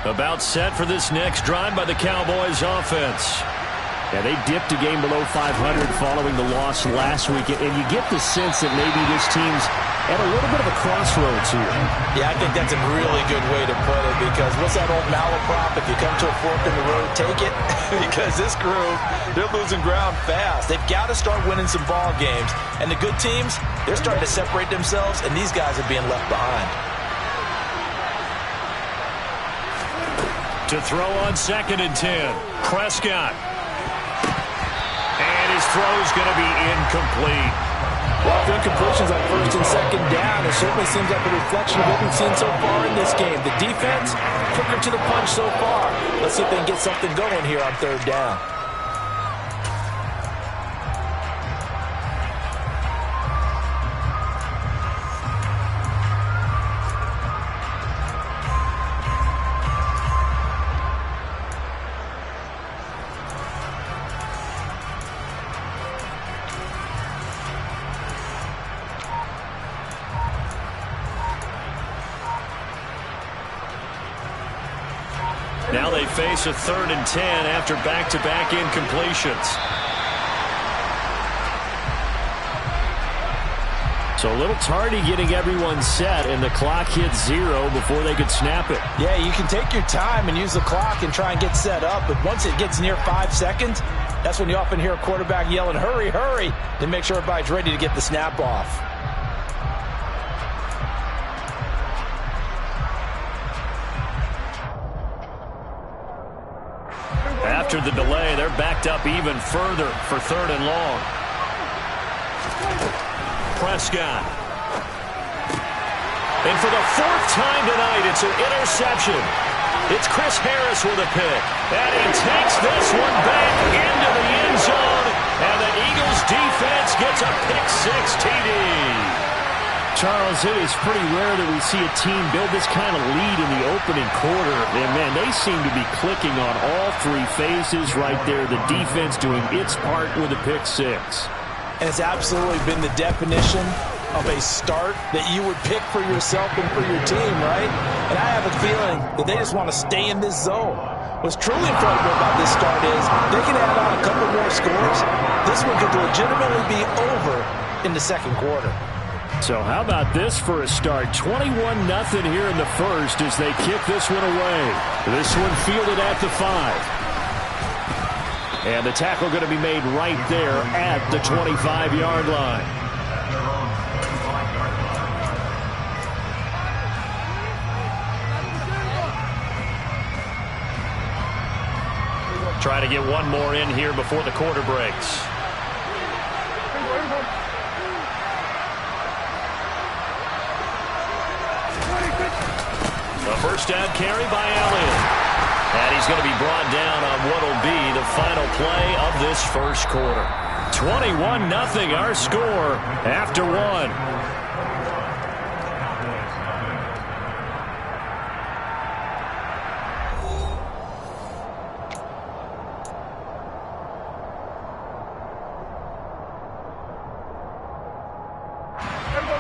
About set for this next drive by the Cowboys offense. Yeah, they dipped a game below 500 following the loss last week, and you get the sense that maybe this team's at a little bit of a crossroads here. Yeah, I think that's a really good way to put it, because what's that old malaprop? If you come to a fork in the road, take it. Because this crew, they're losing ground fast. They've got to start winning some ball games. And the good teams, they're starting to separate themselves, and these guys are being left behind. To throw on 2nd and 10, Prescott. And his throw's going to be incomplete. Well, the incompletions on 1st and 2nd down, it certainly seems like a reflection of what we've seen so far in this game. The defense, quicker to the punch so far. Let's see if they can get something going here on 3rd down. Now they face a 3rd and 10 after back-to-back incompletions. So a little tardy getting everyone set, and the clock hit 0 before they could snap it. Yeah, you can take your time and use the clock and try and get set up, but once it gets near 5 seconds, that's when you often hear a quarterback yelling, hurry, hurry, to make sure everybody's ready to get the snap off. After the delay, they're backed up even further for 3rd and long. Prescott. And for the 4th time tonight, it's an interception. It's Chris Harris with a pick. And he takes this one back into the end zone. And the Eagles defense gets a pick-6 TD. Charles, it is pretty rare that we see a team build this kind of lead in the opening quarter. And, man, they seem to be clicking on all 3 phases right there. The defense doing its part with a pick-6. And it's absolutely been the definition of a start that you would pick for yourself and for your team, right? And I have a feeling that they just want to stay in this zone. What's truly incredible about this start is they can add on a couple more scores. This one could legitimately be over in the 2nd quarter. So how about this for a start? 21-0 here in the 1st as they kick this one away. This one fielded at the 5. And the tackle going to be made right there at the 25-yard line. Try to get one more in here before the quarter breaks. A 1st down carry by Elliott. And he's going to be brought down on what will be the final play of this 1st quarter. 21-0 our score after 1.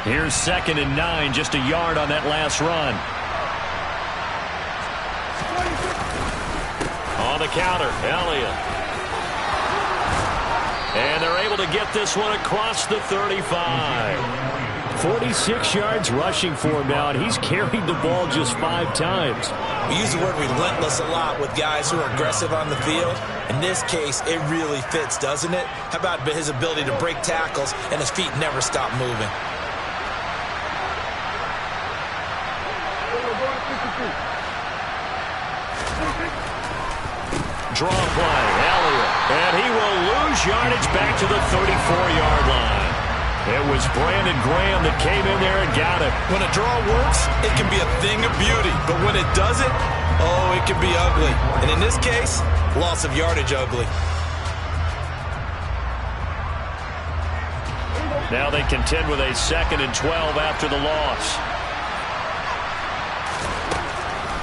Here's 2nd and 9, just a yard on that last run. On the counter, Elliott. And they're able to get this one across the 35. 46 yards rushing for him now, and he's carried the ball just 5 times. We use the word relentless a lot with guys who are aggressive on the field. In this case, it really fits, doesn't it? How about his ability to break tackles and his feet never stop moving? Draw play, Elliott. And he will lose yardage back to the 34-yard line. It was Brandon Graham that came in there and got it. When a draw works, it can be a thing of beauty. But when it doesn't, oh, it can be ugly. And in this case, loss of yardage ugly. Now they contend with a 2nd and 12 after the loss.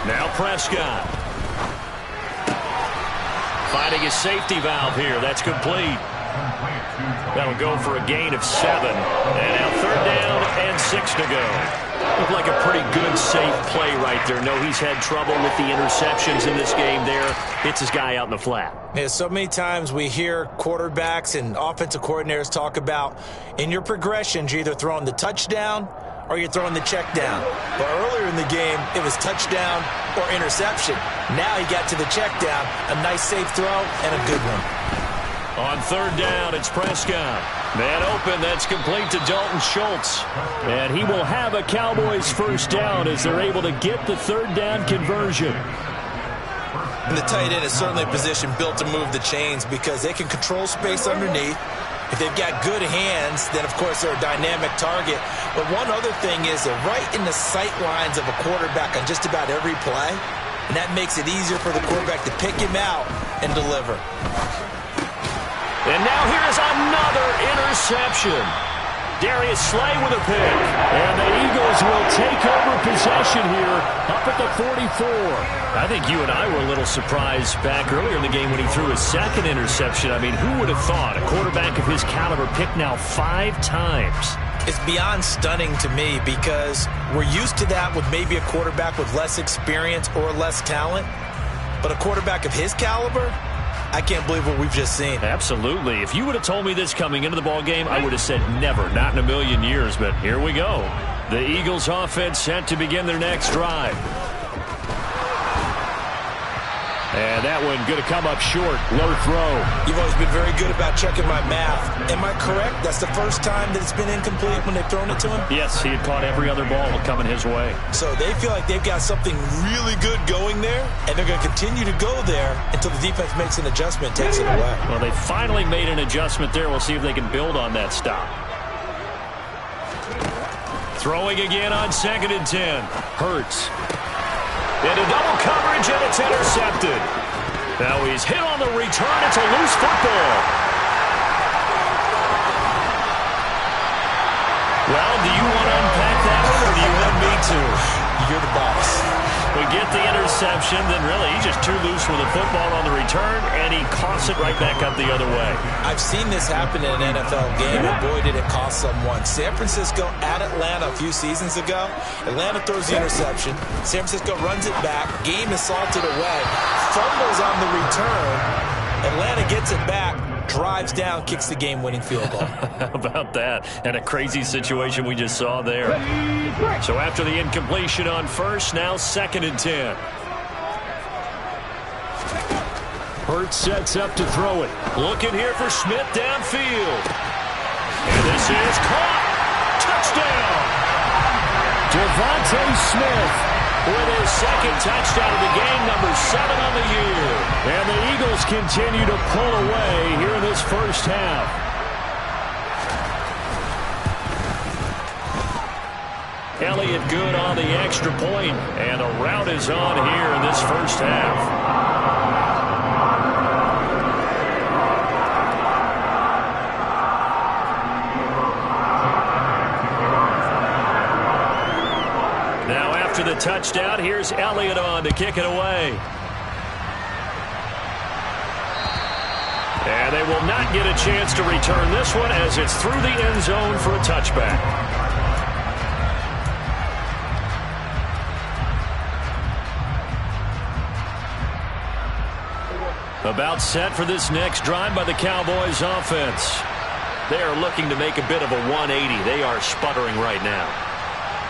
Now Prescott. Finding his safety valve here. That's complete. That'll go for a gain of 7. And now 3rd down and 6 to go. Looked like a pretty good, safe play right there. No, he's had trouble with the interceptions in this game there. Hits his guy out in the flat. Yeah, so many times we hear quarterbacks and offensive coordinators talk about in your progressions, you're either throwing the touchdown or you're throwing the check down. But earlier in the game, it was touchdown or interception. Now he got to the check down, a nice safe throw and a good one. On 3rd down, it's Prescott. Man open, that's complete to Dalton Schultz. And he will have a Cowboys 1st down as they're able to get the 3rd down conversion. And the tight end is certainly a position built to move the chains because they can control space underneath. If they've got good hands, then, of course, they're a dynamic target. But one other thing is they're right in the sight lines of a quarterback on just about every play. And that makes it easier for the quarterback to pick him out and deliver. And now here's another interception. Darius Slay with a pick. And the Eagles will take over possession here up at the 44. I think you and I were a little surprised back earlier in the game when he threw his 2nd interception. I mean, who would have thought a quarterback of his caliber picked now 5 times? It's beyond stunning to me because we're used to that with maybe a quarterback with less experience or less talent. But a quarterback of his caliber, I can't believe what we've just seen. Absolutely. If you would have told me this coming into the ball game, I would have said never, not in a million years. But here we go. The Eagles offense set to begin their next drive. And that one going to come up short. Low throw. You've always been very good about checking my math. Am I correct? That's the first time that it's been incomplete when they've thrown it to him? Yes, he had caught every other ball coming his way. So they feel like they've got something really good going there, and they're going to continue to go there until the defense makes an adjustment and takes it away. Well, they finally made an adjustment there. We'll see if they can build on that stop. Throwing again on 2nd and 10. Hurts. Into double coverage, and it's intercepted. Now he's hit on the return. It's a loose football. Well, do you want to unpack that one, or do you want me to? You're the boss. We get the interception, then really he's just too loose with the football on the return, and he coughs it right back up the other way. I've seen this happen in an NFL game, and boy, did it cost someone. San Francisco at Atlanta a few seasons ago. Atlanta throws the interception. San Francisco runs it back. Game is salted away. Fumbles on the return. Atlanta gets it back. Drives down, kicks the game-winning field goal. How about that? And a crazy situation we just saw there. So after the incompletion on 1st, now 2nd and 10. Hurts sets up to throw it. Looking here for Smith downfield. And this is caught. Touchdown. Devontae Smith with his 2nd touchdown of the game, number 7 on the year. And the Eagles continue to pull away here in this 1st half. Elliott good on the extra point, and a rout is on here in this 1st half. After the touchdown, here's Elliott on to kick it away. And they will not get a chance to return this one as it's through the end zone for a touchback. About set for this next drive by the Cowboys offense. They are looking to make a bit of a 180. They are sputtering right now.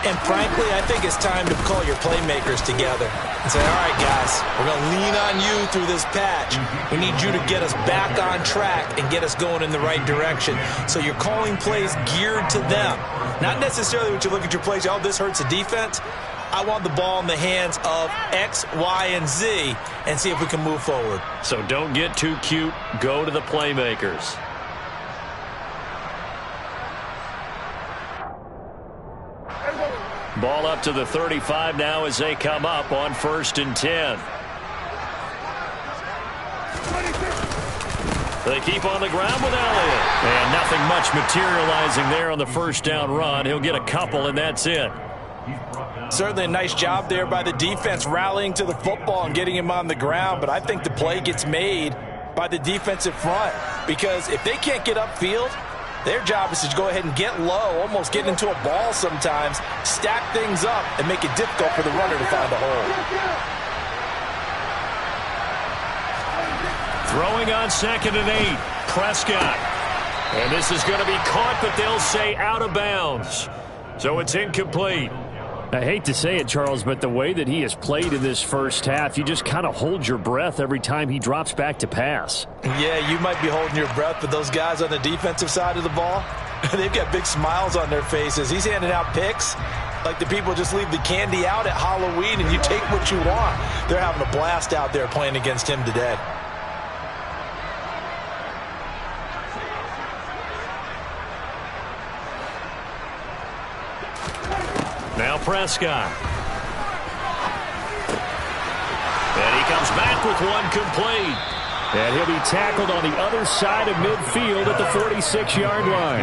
And frankly, I think it's time to call your playmakers together and say, all right, guys, we're going to lean on you through this patch. We need you to get us back on track and get us going in the right direction. So you're calling plays geared to them. Not necessarily when you look at your plays, oh, this hurts the defense. I want the ball in the hands of X, Y, and Z and see if we can move forward. So don't get too cute. Go to the playmakers. Ball up to the 35 now as they come up on 1st and 10. They keep on the ground with Elliott. And nothing much materializing there on the 1st down run. He'll get a couple, and that's it. Certainly a nice job there by the defense rallying to the football and getting him on the ground. But I think the play gets made by the defensive front. Because if they can't get upfield, Their job is to go ahead and get low, almost get into a ball sometimes, stack things up, and make it difficult for the runner to find a hole. Throwing on 2nd and 8, Prescott. And this is going to be caught, but they'll say out of bounds. So it's incomplete. I hate to say it, Charles, but the way that he has played in this first half, you just kind of hold your breath every time he drops back to pass. Yeah, you might be holding your breath, but those guys on the defensive side of the ball, they've got big smiles on their faces. He's handing out picks like the people just leave the candy out at Halloween and you take what you want. They're having a blast out there playing against him today. Now Prescott. And he comes back with one complete. And he'll be tackled on the other side of midfield at the 46-yard line.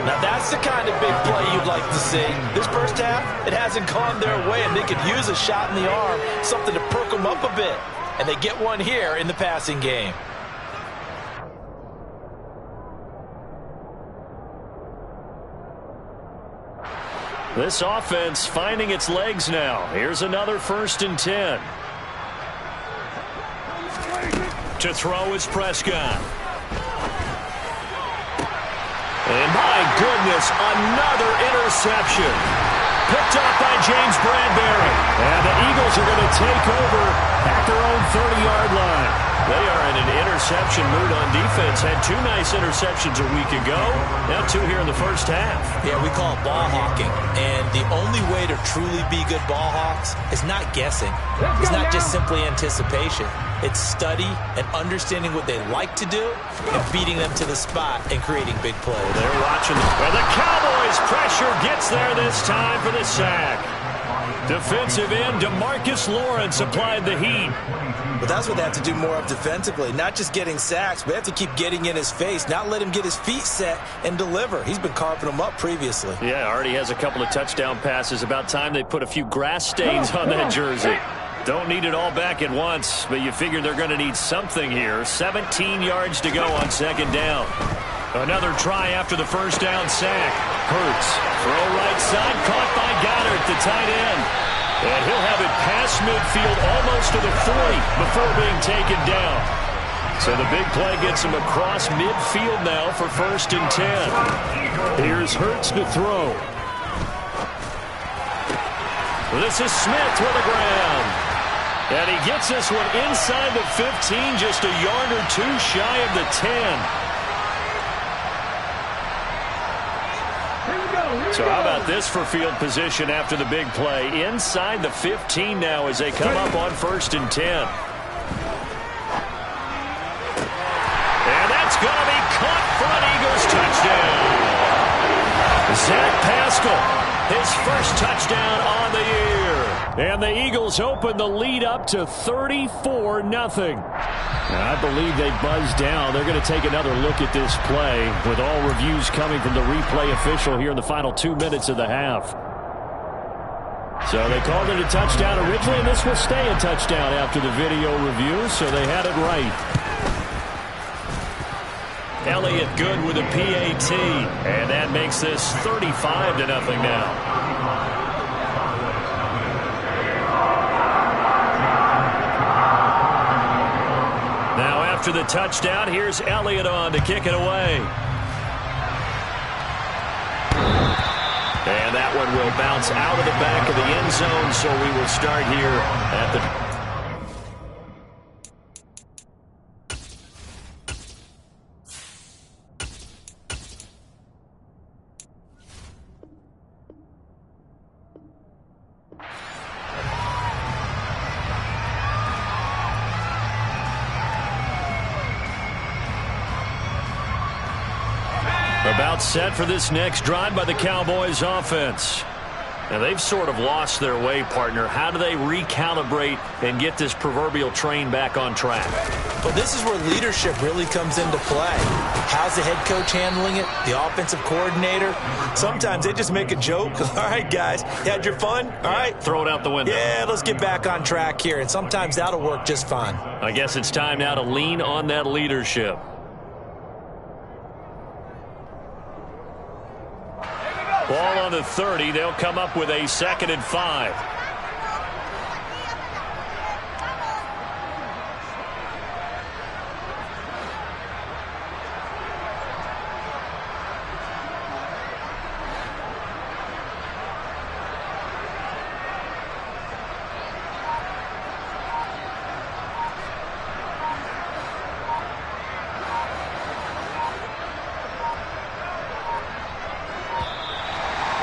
Now that's the kind of big play you'd like to see. This first half, it hasn't gone their way, and they could use a shot in the arm, something to perk them up a bit. And they get one here in the passing game. This offense finding its legs now. Here's another 1st and 10. To throw is Prescott. And my goodness, another interception. Picked up by James Bradbury. And the Eagles are going to take over at their own 30-yard line. They are in an interception mood on defense. Had 2 nice interceptions a week ago. Now 2 here in the first half. Yeah, we call it ball hawking. And the only way to truly be good ball hawks is not guessing. It's not just simply anticipation. It's study and understanding what they like to do and beating them to the spot and creating big plays. They're watching. And the Cowboys' pressure gets there this time for the sack. Defensive end DeMarcus Lawrence applied the heat. But that's what they have to do more of defensively, not just getting sacks, but they have to keep getting in his face, not let him get his feet set and deliver. He's been carving them up previously. Yeah, already has a couple of touchdown passes. About time they put a few grass stains on that jersey. Don't need it all back at once, but you figure they're going to need something here. 17 yards to go on 2nd down. Another try after the first down sack. Hurts. Throw right side, caught by Goddard, the tight end. And he'll have it past midfield almost to the 40 before being taken down. So the big play gets him across midfield now for 1st and 10. Here's Hurts to throw. This is Smith with the ground. And he gets this one inside the 15, just a yard or 2 shy of the 10. So how about this for field position after the big play? Inside the 15 now as they come up on 1st and 10. And that's going to be caught for an Eagles touchdown. Zach Pascal, his first touchdown on the year. And the Eagles open the lead up to 34-0. I believe they buzzed down. They're going to take another look at this play with all reviews coming from the replay official here in the final 2 minutes of the half. So they called it a touchdown originally, and this will stay a touchdown after the video review, so they had it right. Elliott good with a PAT, and that makes this 35-0 now. After the touchdown, here's Elliott on to kick it away. And that one will bounce out of the back of the end zone, so we will start here at the... About set for this next drive by the Cowboys offense. Now they've sort of lost their way, partner. How do they recalibrate and get this proverbial train back on track? Well, this is where leadership really comes into play. How's the head coach handling it? The offensive coordinator? Sometimes they just make a joke. All right, guys, you had your fun? All right. Throw it out the window. Yeah, let's get back on track here. And sometimes that'll work just fine. I guess it's time now to lean on that leadership. Ball on the 30. They'll come up with a 2nd and 5.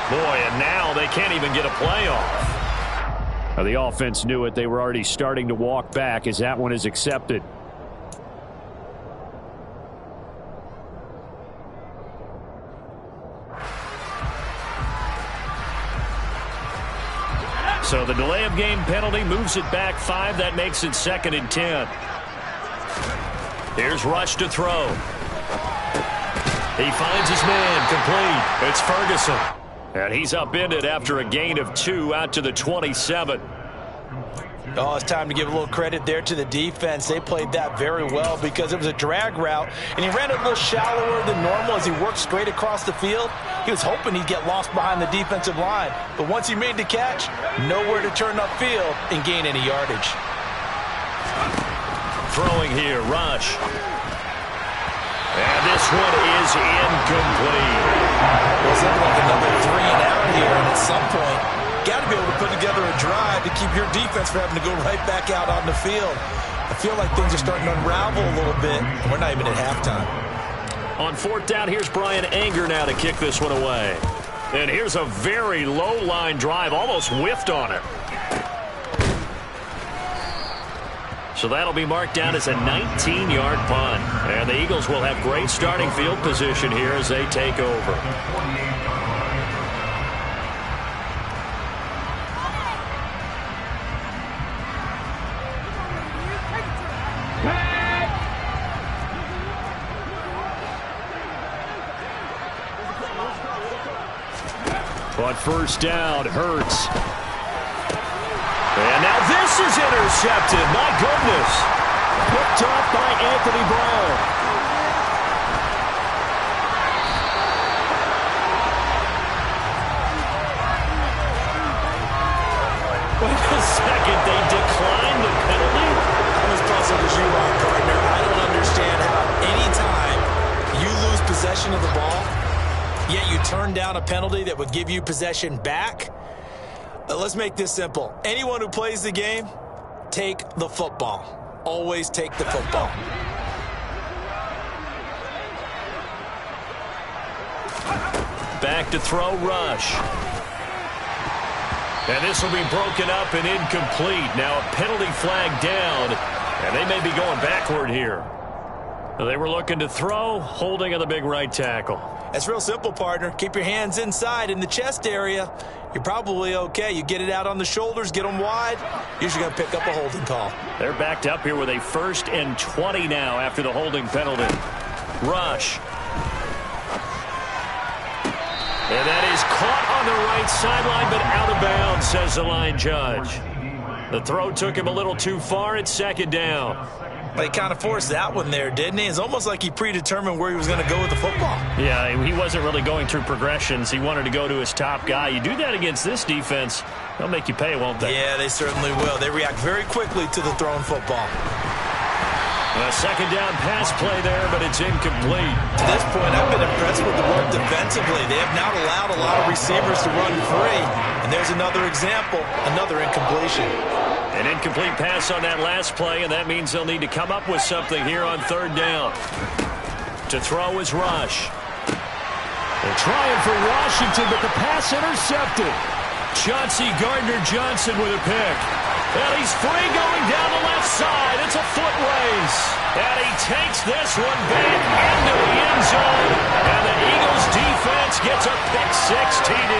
Boy, and now they can't even get a play off. The offense knew it. They were already starting to walk back as that one is accepted. So the delay of game penalty moves it back 5. That makes it 2nd and 10. Here's Rush to throw. He finds his man complete. It's Ferguson. And he's upended after a gain of 2 out to the 27. Oh, it's time to give a little credit there to the defense. They played that very well because it was a drag route, and he ran it a little shallower than normal as he worked straight across the field. He was hoping he'd get lost behind the defensive line, but once he made the catch, nowhere to turn upfield and gain any yardage. Throwing here, Rush. And this one is incomplete. Well, it's looking like another 3 and out here, and at some point, got to be able to put together a drive to keep your defense from having to go right back out on the field. I feel like things are starting to unravel a little bit. We're not even at halftime. On 4th down, here's Brian Anger now to kick this one away. And here's a very low line drive, almost whiffed on it. So that'll be marked down as a 19-yard punt. And the Eagles will have great starting field position here as they take over. But 1st down, Hurts. And now this is intercepted. My goodness. Picked off by Anthony Brown. Wait a second. They declined the penalty? I'm as puzzled as you are, partner. I don't understand how any time you lose possession of the ball, yet you turn down a penalty that would give you possession back. Let's make this simple. Anyone who plays the game, take the football. Always take the football. Back to throw, Rush. And this will be broken up and incomplete. Now a penalty flag down, and they may be going backward here. They were looking to throw, holding on the big right tackle. That's real simple, partner. Keep your hands inside in the chest area. You're probably okay. You get it out on the shoulders, get them wide. Usually going to pick up a holding call. They're backed up here with a 1st and 20 now after the holding penalty. Rush. And that is caught on the right sideline, but out of bounds, says the line judge. The throw took him a little too far. It's 2nd down. He kind of forced that one there, didn't he? It's almost like he predetermined where he was going to go with the football. Yeah, he wasn't really going through progressions. He wanted to go to his top guy. You do that against this defense, they'll make you pay, won't they? Yeah, they certainly will. They react very quickly to the thrown football. A 2nd down pass play there, but it's incomplete. To this point, I've been impressed with the work defensively. They have not allowed a lot of receivers to run free. And there's another example, another incompletion. An incomplete pass on that last play, and that means they'll need to come up with something here on 3rd down. To throw is Rush. They're trying for Washington, but the pass intercepted. Chauncey Gardner-Johnson with a pick. And he's free going down the left side. It's a foot race. And he takes this one back into the end zone. And the Eagles defense gets a pick-6 TD.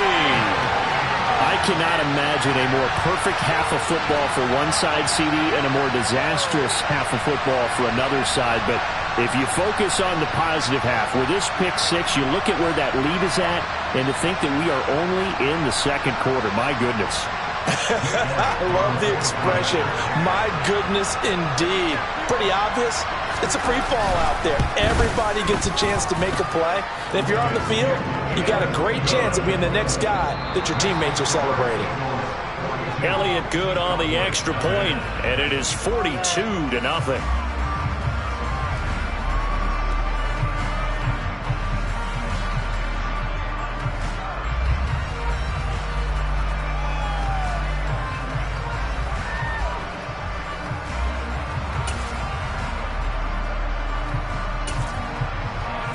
I cannot imagine a more perfect half of football for one side, CD, and a more disastrous half of football for another side. But if you focus on the positive half, with this pick-6, you look at where that lead is at, and to think that we are only in the 2nd quarter. My goodness. I love the expression, my goodness indeed. Pretty obvious. It's a free fall out there. Everybody gets a chance to make a play. And if you're on the field, you got a great chance of being the next guy that your teammates are celebrating. Elliott good on the extra point, and it is 42-0.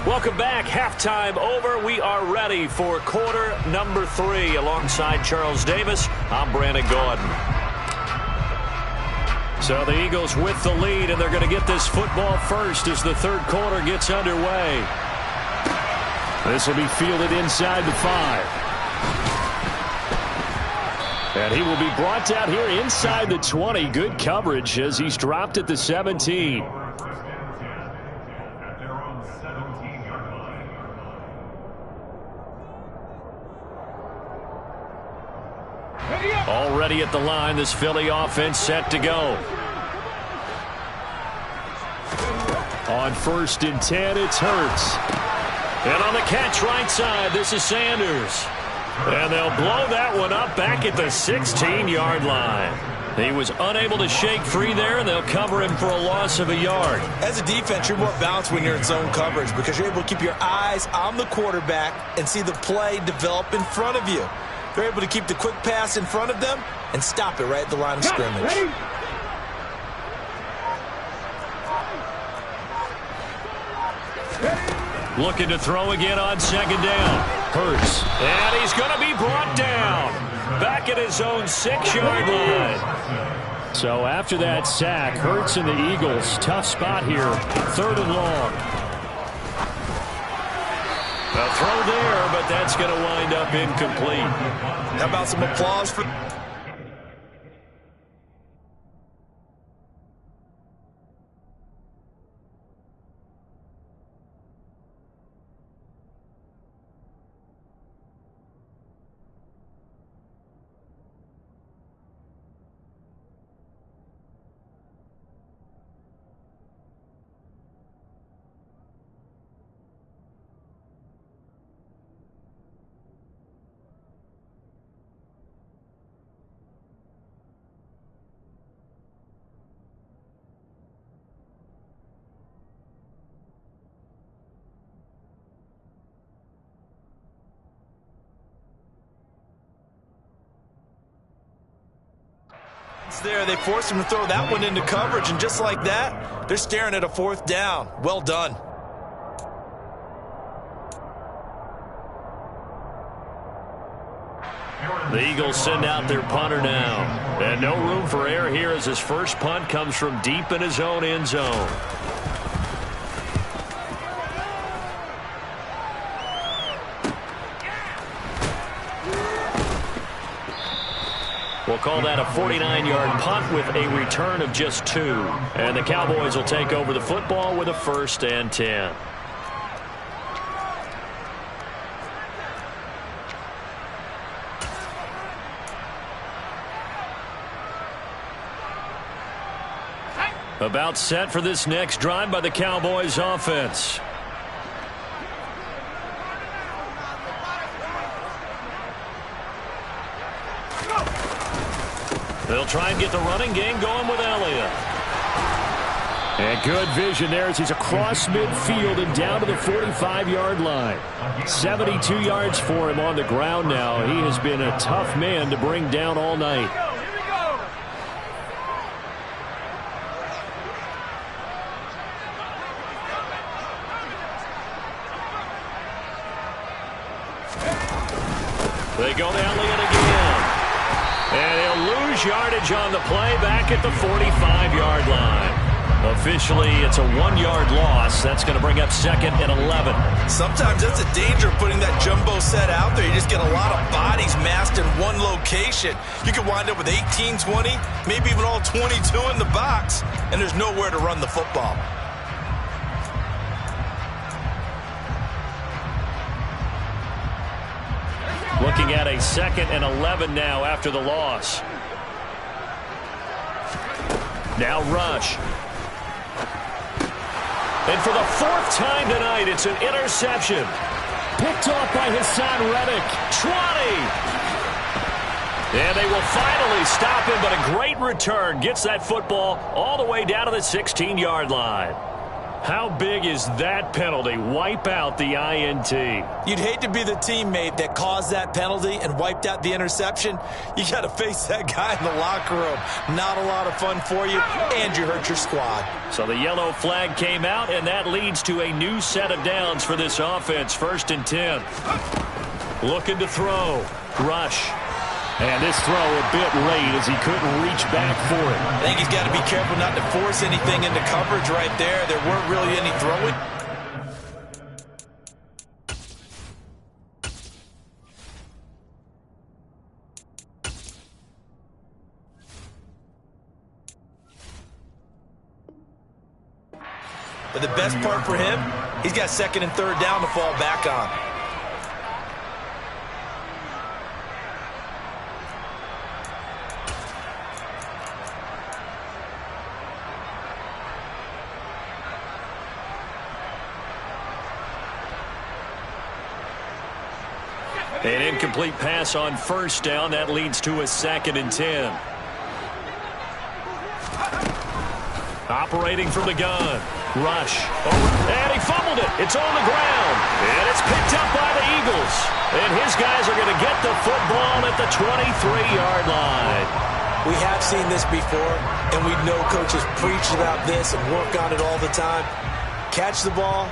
Welcome back. Halftime over. We are ready for quarter number 3. Alongside Charles Davis, I'm Brandon Gordon. So the Eagles with the lead, and they're going to get this football first as the third quarter gets underway. This will be fielded inside the 5. And he will be brought down here inside the 20. Good coverage as he's dropped at the 17. Already at the line, this Philly offense set to go. On 1st and 10, it's Hurts. And on the catch right side, this is Sanders. And they'll blow that one up back at the 16-yard line. He was unable to shake free there, and they'll cover him for a loss of a yard. As a defense, you're more balanced when you're in zone coverage because you're able to keep your eyes on the quarterback and see the play develop in front of you. They're able to keep the quick pass in front of them and stop it right at the line of scrimmage. Looking to throw again on 2nd down. Hurts. And he's going to be brought down. Back at his own 6-yard line. So after that sack, Hurts and the Eagles, tough spot here. 3rd and long. A throw there, but that's going to wind up incomplete. How about some applause for... there. They forced him to throw that one into coverage, and just like that, they're staring at a 4th down. Well done. The Eagles send out their punter now. And no room for error here as his first punt comes from deep in his own end zone. We'll call that a 49-yard punt with a return of just 2. And the Cowboys will take over the football with a 1st and 10. About set for this next drive by the Cowboys offense. They'll try and get the running game going with Elliott. And good vision there as he's across midfield and down to the 45-yard line. 72 yards for him on the ground now. He has been a tough man to bring down all night. They go to Elliott again. And he'll lose yardage on the play back at the 45-yard line. Officially, it's a 1-yard loss. That's going to bring up 2nd and 11. Sometimes that's a danger of putting that jumbo set out there. You just get a lot of bodies massed in one location. You could wind up with 18, 20, maybe even all 22 in the box, and there's nowhere to run the football. Looking at a 2nd and 11 now after the loss. Now rush. And for the 4th time tonight, it's an interception. picked off by Hassan Reddick. 20. And they will finally stop him, but a great return. Gets that football all the way down to the 16-yard line. How big is that penalty? Wipe out the INT. You'd hate to be the teammate that caused that penalty and wiped out the interception. You got to face that guy in the locker room. Not a lot of fun for you, and you hurt your squad. So the yellow flag came out, and that leads to a new set of downs for this offense. 1st and 10. Looking to throw. Rush. And this throw a bit late as he couldn't reach back for it. I think he's got to be careful not to force anything into coverage right there. There weren't really any throwing. But the best part for him, he's got 2nd and 3rd down to fall back on. An incomplete pass on 1st down. That leads to a 2nd and 10. Operating from the gun. Rush. And he fumbled it. It's on the ground. And it's picked up by the Eagles. And his guys are going to get the football at the 23-yard line. We have seen this before, and we know coaches preach about this and work on it all the time. Catch the ball.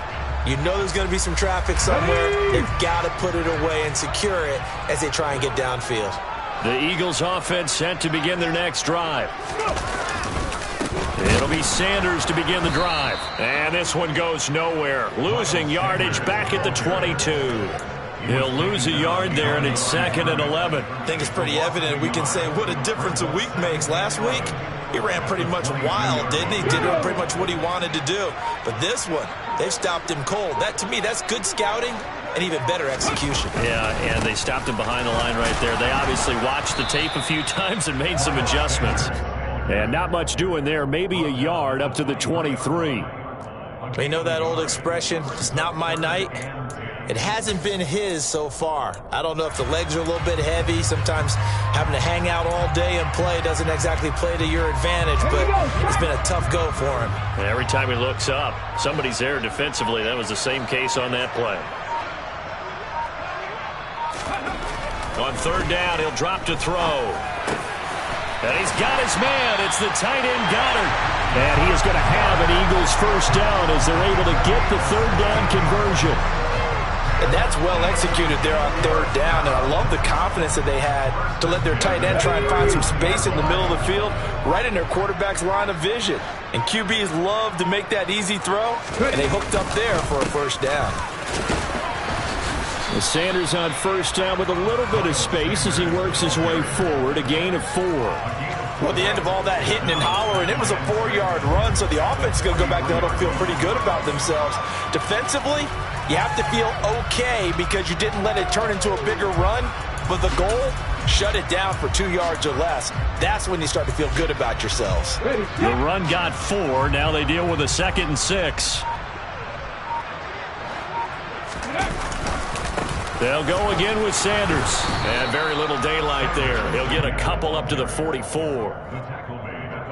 You know there's going to be some traffic somewhere. They've got to put it away and secure it as they try and get downfield. The Eagles offense set to begin their next drive. It'll be Sanders to begin the drive. And this one goes nowhere. Losing yardage back at the 22. He'll lose a yard there, and it's 2nd and 11. I think it's pretty evident. We can say what a difference a week makes. Last week, he ran pretty much wild, didn't he? Did pretty much what he wanted to do. But this one, they've stopped him cold. That, to me, that's good scouting and even better execution. Yeah, and they stopped him behind the line right there. They obviously watched the tape a few times and made some adjustments. And not much doing there. Maybe a yard up to the 23. We know that old expression, it's not my night. It hasn't been his so far. I don't know if the legs are a little bit heavy. Sometimes having to hang out all day and play doesn't exactly play to your advantage, but it's been a tough go for him. And every time he looks up, somebody's there defensively. That was the same case on that play. On 3rd down, he'll drop to throw. And he's got his man. It's the tight end Goddard. And he is going to have an Eagles 1st down as they're able to get the 3rd down conversion. And that's well executed there on 3rd down. And I love the confidence that they had to let their tight end try and find some space in the middle of the field, right in their quarterback's line of vision. And QBs love to make that easy throw, and they hooked up there for a 1st down. The Sanders on 1st down with a little bit of space as he works his way forward, a gain of 4. Well, at the end of all that hitting and hollering, it was a 4-yard run, so the offense is going to go back there and feel pretty good about themselves. Defensively, you have to feel okay because you didn't let it turn into a bigger run, but the goal, shut it down for 2 yards or less. That's when you start to feel good about yourselves. The run got 4. Now they deal with a 2nd and 6. They'll go again with Sanders. And very little daylight there. He'll get a couple up to the 44.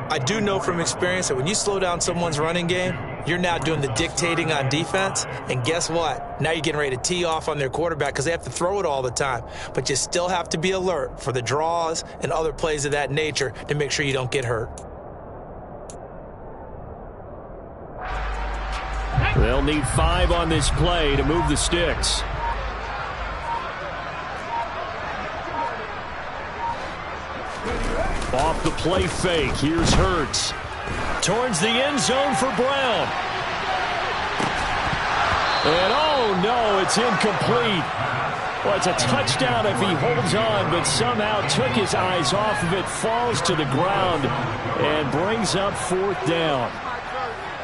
I do know from experience that when you slow down someone's running game, you're now doing the dictating on defense. And guess what? Now you're getting ready to tee off on their quarterback because they have to throw it all the time. But you still have to be alert for the draws and other plays of that nature to make sure you don't get hurt. They'll need 5 on this play to move the sticks. Off the play fake, here's Hurts. Towards the end zone for Brown. And oh no, it's incomplete. Well, it's a touchdown if he holds on, but somehow took his eyes off of it, falls to the ground, and brings up 4th down.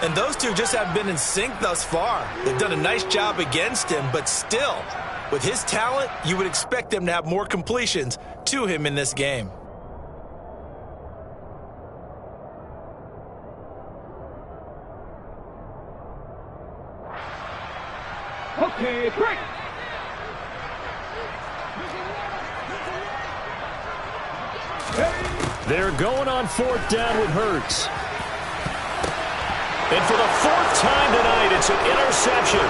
And those two just haven't been in sync thus far. They've done a nice job against him, but still, with his talent, you would expect them to have more completions to him in this game. Okay, break. They're going on 4th down with Hurts. And for the 4th time tonight, it's an interception.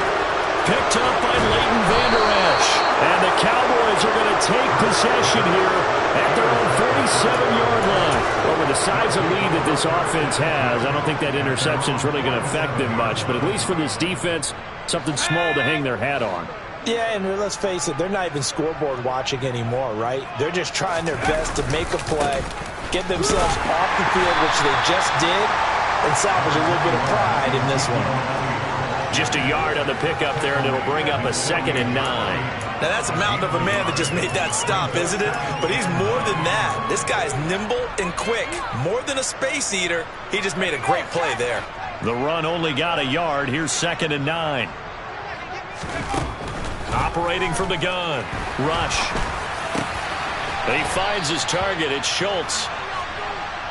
Picked up by Leighton Vander Esch. And the Cowboys are going to take possession here at their own 47-yard line. Well, with the size of lead that this offense has, I don't think that interception is really going to affect them much. But at least for this defense, something small to hang their hat on. Yeah, and let's face it, they're not even scoreboard watching anymore, right? They're just trying their best to make a play, get themselves off the field, which they just did, and salvage a little bit of pride in this one. Just a yard on the pickup there, and it'll bring up a 2nd and 9. Now, that's a mountain of a man that just made that stop, isn't it? But he's more than that. This guy's nimble and quick. More than a space eater, he just made a great play there. The run only got a yard. Here's 2nd and 9. Operating from the gun. Rush. He finds his target. It's Schultz.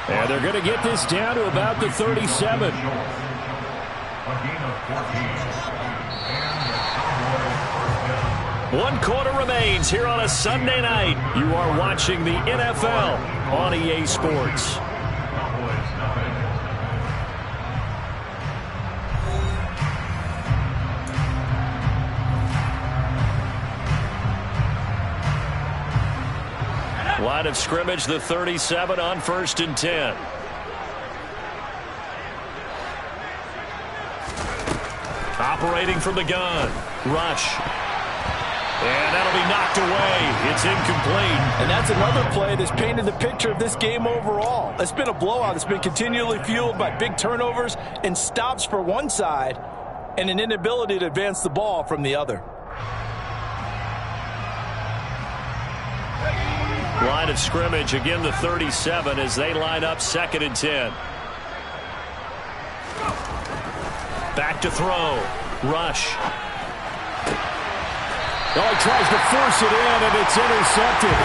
And they're going to get this down to about the 37. One quarter remains here on a Sunday night. You are watching the NFL on EA Sports. Line of scrimmage, the 37 on 1st and 10. Operating from the gun. Rush. And that'll be knocked away. It's incomplete. And that's another play that's painted the picture of this game overall. It's been a blowout. It's been continually fueled by big turnovers and stops for one side and an inability to advance the ball from the other. Line of scrimmage, again the 37 as they line up 2nd and 10. Back to throw. Rush. Oh, he tries to force it in, and it's intercepted.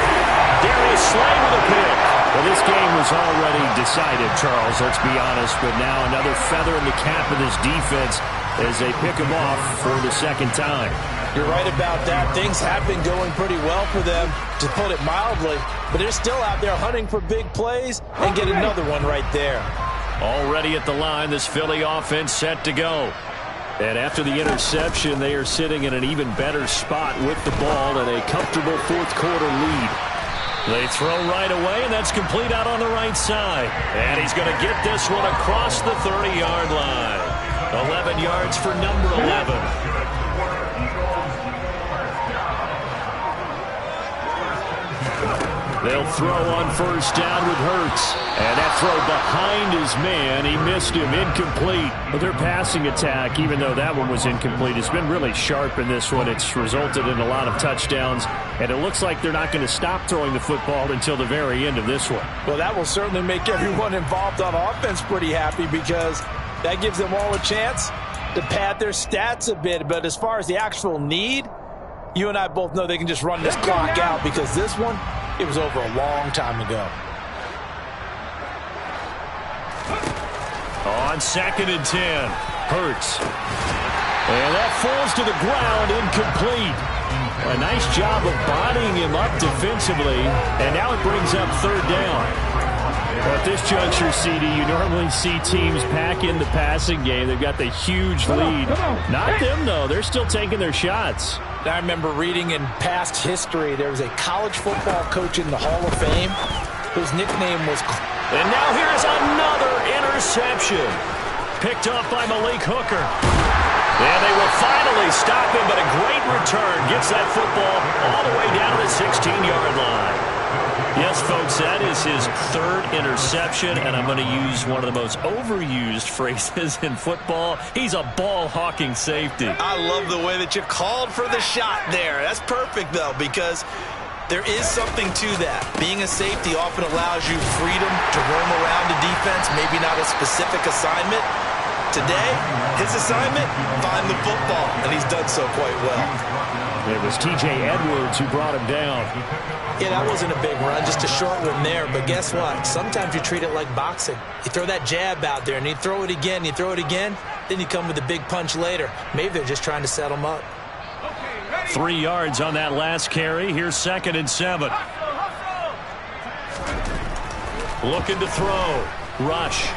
Darius Slay with a pick. Well, this game was already decided, Charles, let's be honest. But now another feather in the cap of this defense as they pick him off for the 2nd time. You're right about that. Things have been going pretty well for them, to put it mildly. But they're still out there hunting for big plays and get another one right there. Already at the line, this Philly offense set to go. And after the interception, they are sitting in an even better spot with the ball and a comfortable 4th quarter lead. They throw right away, and that's complete out on the right side. And he's going to get this one across the 30-yard line. 11 yards for number 11. They'll throw on 1st down with Hurts. And that throw behind his man, he missed him, incomplete. But their passing attack, even though that one was incomplete, has been really sharp in this one. It's resulted in a lot of touchdowns, and it looks like they're not going to stop throwing the football until the very end of this one. Well, that will certainly make everyone involved on offense pretty happy because that gives them all a chance to pad their stats a bit. But as far as the actual need, you and I both know they can just run this clock out because this one, it was over a long time ago. On 2nd and 10, Hurts. And that falls to the ground, incomplete. A nice job of bodying him up defensively, and now it brings up 3rd down. Well, at this juncture, CD, you normally see teams pack in the passing game. They've got the huge lead. Not them, though. They're still taking their shots. I remember reading in past history, there was a college football coach in the Hall of Fame whose nickname was... And now here's another interception. Picked up by Malik Hooker. And they will finally stop him, but a great return gets that football all the way down to the 16-yard line. Yes, folks, that is his 3rd interception, and I'm going to use one of the most overused phrases in football. He's a ball-hawking safety. I love the way that you called for the shot there. That's perfect, though, because there is something to that. Being a safety often allows you freedom to roam around the defense, maybe not a specific assignment. Today, his assignment, find the football, and he's done so quite well. It was T.J. Edwards who brought him down. Yeah, that wasn't a big run, just a short one there. But guess what? Sometimes you treat it like boxing. You throw that jab out there, and you throw it again, then you come with a big punch later. Maybe they're just trying to set him up. 3 yards on that last carry. Here's 2nd and 7. Looking to throw. Rush.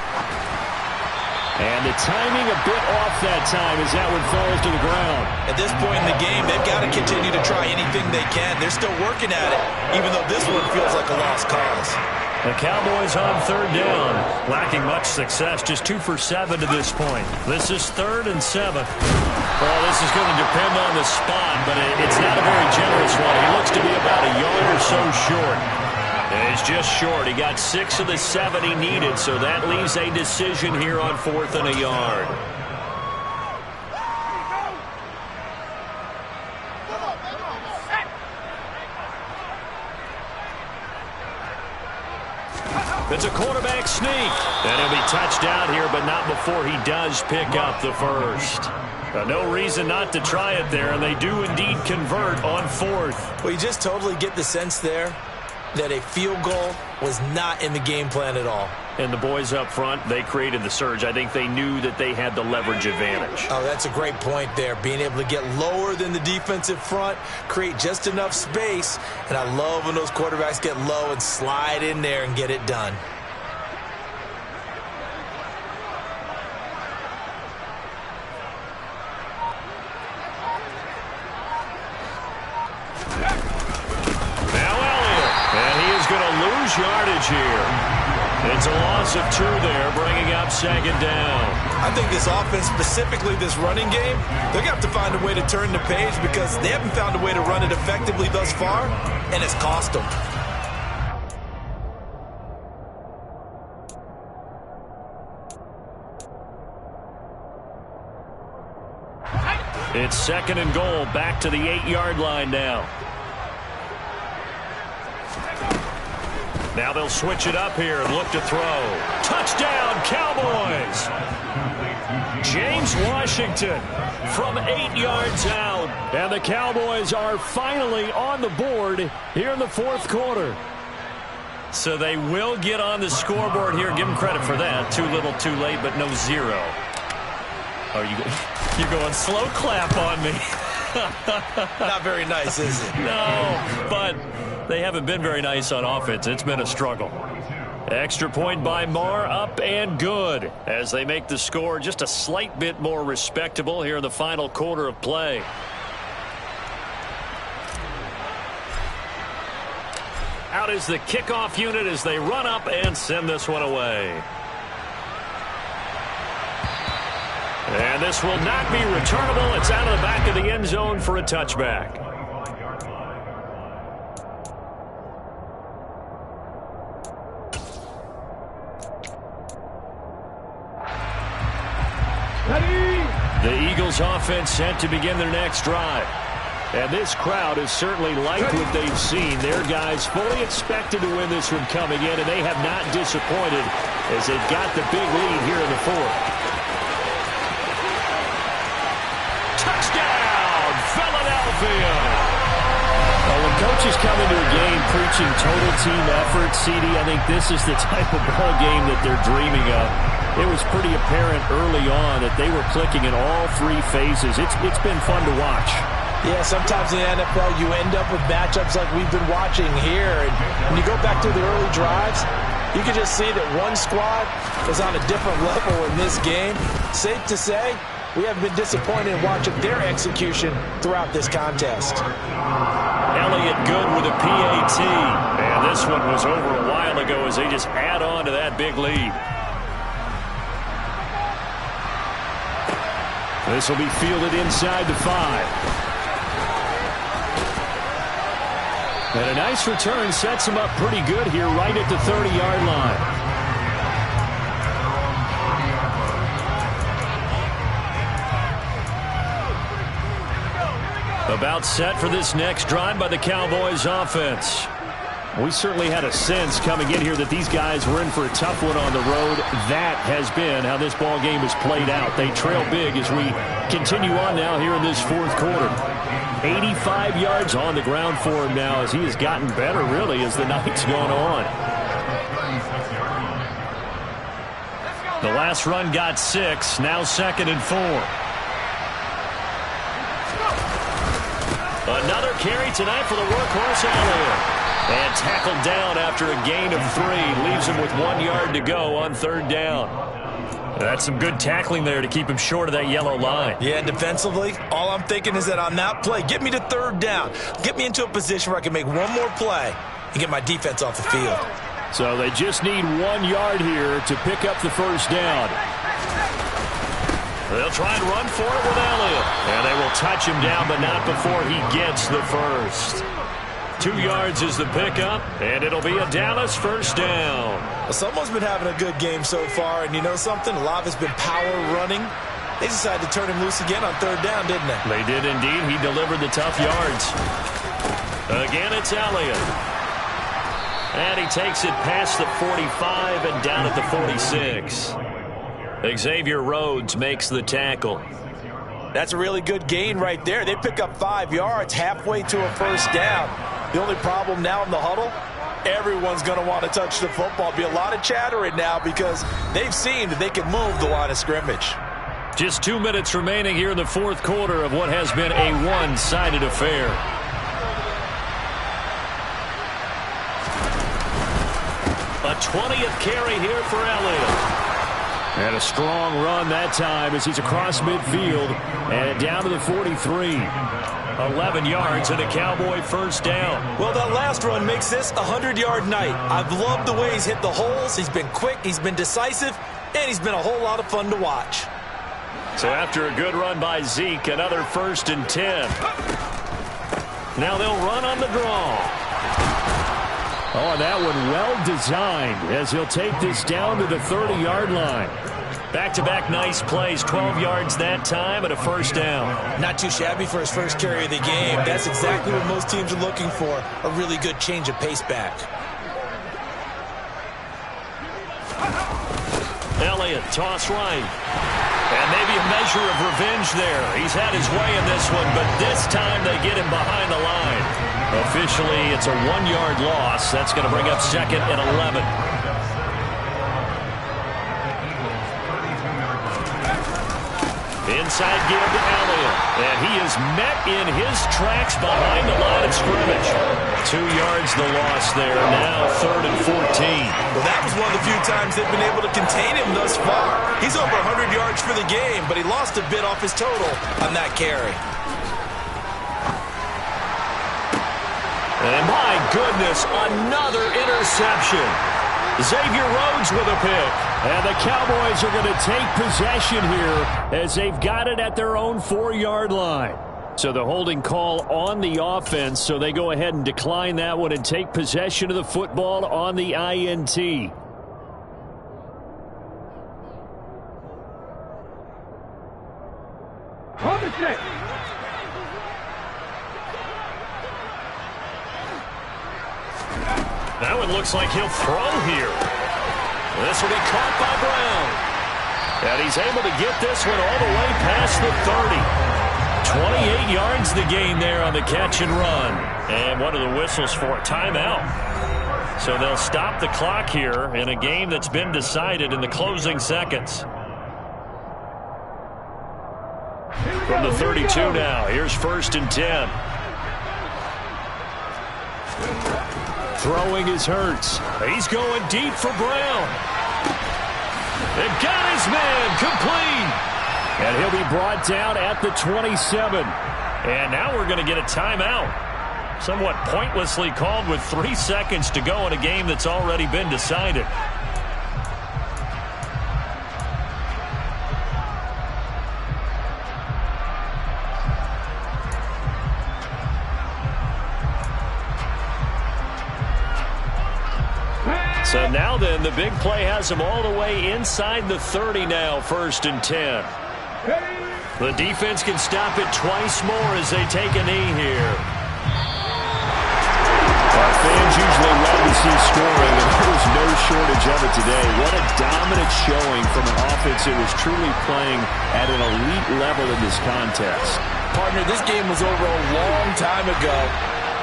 And the timing a bit off that time as that one falls to the ground. At this point in the game, they've got to continue to try anything they can. They're still working at it, even though this one feels like a lost cause. The Cowboys on third down. Lacking much success, just 2 for 7 to this point. This is 3rd and 7. Well, this is going to depend on the spot, but it's not a very generous one. He looks to be about a yard or so short. And he's just short. He got 6 of the 7 he needed, so that leaves a decision here on 4th and a yard. It's a quarterback sneak. And he'll be touched out here, but not before he does pick up the first. No reason not to try it there, and they do indeed convert on 4th. Well, you just totally get the sense there that a field goal was not in the game plan at all. And the boys up front, they created the surge. I think they knew that they had the leverage advantage. Oh, that's a great point there. Being able to get lower than the defensive front, create just enough space. And I love when those quarterbacks get low and slide in there and get it done. Yardage here. It's a loss of 2 there, bringing up 2nd down. I think this offense, specifically this running game, they're going to have to find a way to turn the page because they haven't found a way to run it effectively thus far, and it's cost them. It's 2nd and goal, back to the 8-yard line now. Now they'll switch it up here and look to throw. Touchdown, Cowboys! James Washington from 8 yards out. And the Cowboys are finally on the board here in the 4th quarter. So they will get on the scoreboard here. Give them credit for that. Too little, too late, but no 0. Oh, you're going slow clap on me. Not very nice, is it? No, but they haven't been very nice on offense. It's been a struggle. Extra point by Marr, up and good as they make the score just a slight bit more respectable here in the final quarter of play. Out is the kickoff unit as they run up and send this one away. And this will not be returnable. It's out of the back of the end zone for a touchback. The Eagles offense set to begin their next drive. And this crowd has certainly liked what they've seen. Their guys fully expected to win this one coming in, and they have not disappointed as they've got the big lead here in the 4th. Touchdown, Philadelphia! Well, when coaches come into a game preaching total team effort, CD, I think this is the type of ball game that they're dreaming of. It was pretty apparent early on that they were clicking in all 3 phases. It's been fun to watch. Yeah, sometimes in the NFL you end up with matchups like we've been watching here. And when you go back to the early drives, you can just see that one squad is on a different level in this game. Safe to say, we haven't been disappointed in watching their execution throughout this contest. Elliott good with a PAT. And this one was over a while ago as they just add on to that big lead. This will be fielded inside the 5. And a nice return sets him up pretty good here right at the 30-yard line. About set for this next drive by the Cowboys offense. We certainly had a sense coming in here that these guys were in for a tough one on the road. That has been how this ball game has played out. They trail big as we continue on now here in this 4th quarter. 85 yards on the ground for him now as he has gotten better really as the night's gone on. The last run got 6, now 2nd and 4. Another carry tonight for the workhorse Elliott. And tackled down after a gain of 3. Leaves him with 1 yard to go on 3rd down. That's some good tackling there to keep him short of that yellow line. Yeah, defensively, all I'm thinking is that on that play, get me to 3rd down. Get me into a position where I can make one more play and get my defense off the field. So they just need 1 yard here to pick up the 1st down. They'll try and run for it with Elliott. And they will touch him down, but not before he gets the 1st. 2 yards is the pickup, and it'll be a Dallas 1st down. Well, someone's been having a good game so far, and you know something? A lot of it's been power running. They decided to turn him loose again on 3rd down, didn't they? They did indeed. He delivered the tough yards. Again, it's Elliott. And he takes it past the 45 and down at the 46. Xavier Rhodes makes the tackle. That's a really good gain right there. They pick up 5 yards halfway to a 1st down. The only problem now in the huddle, everyone's going to want to touch the football. Be a lot of chattering now because they've seen that they can move the line of scrimmage. Just 2 minutes remaining here in the 4th quarter of what has been a one-sided affair. A 20th carry here for Elliott. And a strong run that time as he's across midfield and down to the 43. 11 yards and a Cowboy 1st down. Well, that last run makes this a 100-yard night. I've loved the way he's hit the holes. He's been quick, he's been decisive, and he's been a whole lot of fun to watch. So after a good run by Zeke, another 1st and 10. Now they'll run on the draw. Oh, and that one well designed as he'll take this down to the 30-yard line. Back-to-back nice plays, 12 yards that time and a 1st down. Not too shabby for his first carry of the game. That's exactly what most teams are looking for, a really good change of pace back. Elliott, toss right. And maybe a measure of revenge there. He's had his way in this one, but this time they get him behind the line. Officially, it's a 1-yard loss. That's going to bring up 2nd and 11. Inside give to Elliott. And he is met in his tracks behind the line of scrimmage. 2 yards the loss there. Now 3rd and 14. Well, that was one of the few times they've been able to contain him thus far. He's over 100 yards for the game, but he lost a bit off his total on that carry. And my goodness, another interception. Xavier Rhodes with a pick. And the Cowboys are going to take possession here as they've got it at their own 4-yard line. So the holding call on the offense, so they go ahead and decline that one and take possession of the football on the INT. That one looks like he'll throw here. This will be caught by Brown. And he's able to get this one all the way past the 30. 28 yards the gain there on the catch and run. And one of the whistles for a timeout. So they'll stop the clock here in a game that's been decided in the closing seconds. From the 32 now, here's 1st and 10. Throwing is Hurts. He's going deep for Brown. And got his man complete. And he'll be brought down at the 27. And now we're going to get a timeout. Somewhat pointlessly called with 3 seconds to go in a game that's already been decided. So now then, the big play has him all the way inside the 30 now, 1st and 10. The defense can stop it twice more as they take a knee here. Our fans usually love to see scoring, and there was no shortage of it today. What a dominant showing from an offense that was truly playing at an elite level in this contest. Partner, this game was over a long time ago,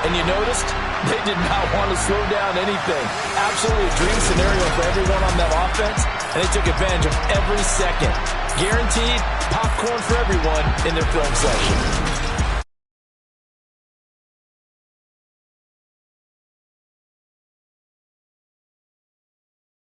and you noticed they did not want to slow down anything. Absolutely a dream scenario for everyone on that offense, and they took advantage of every second. Guaranteed popcorn for everyone in their film session.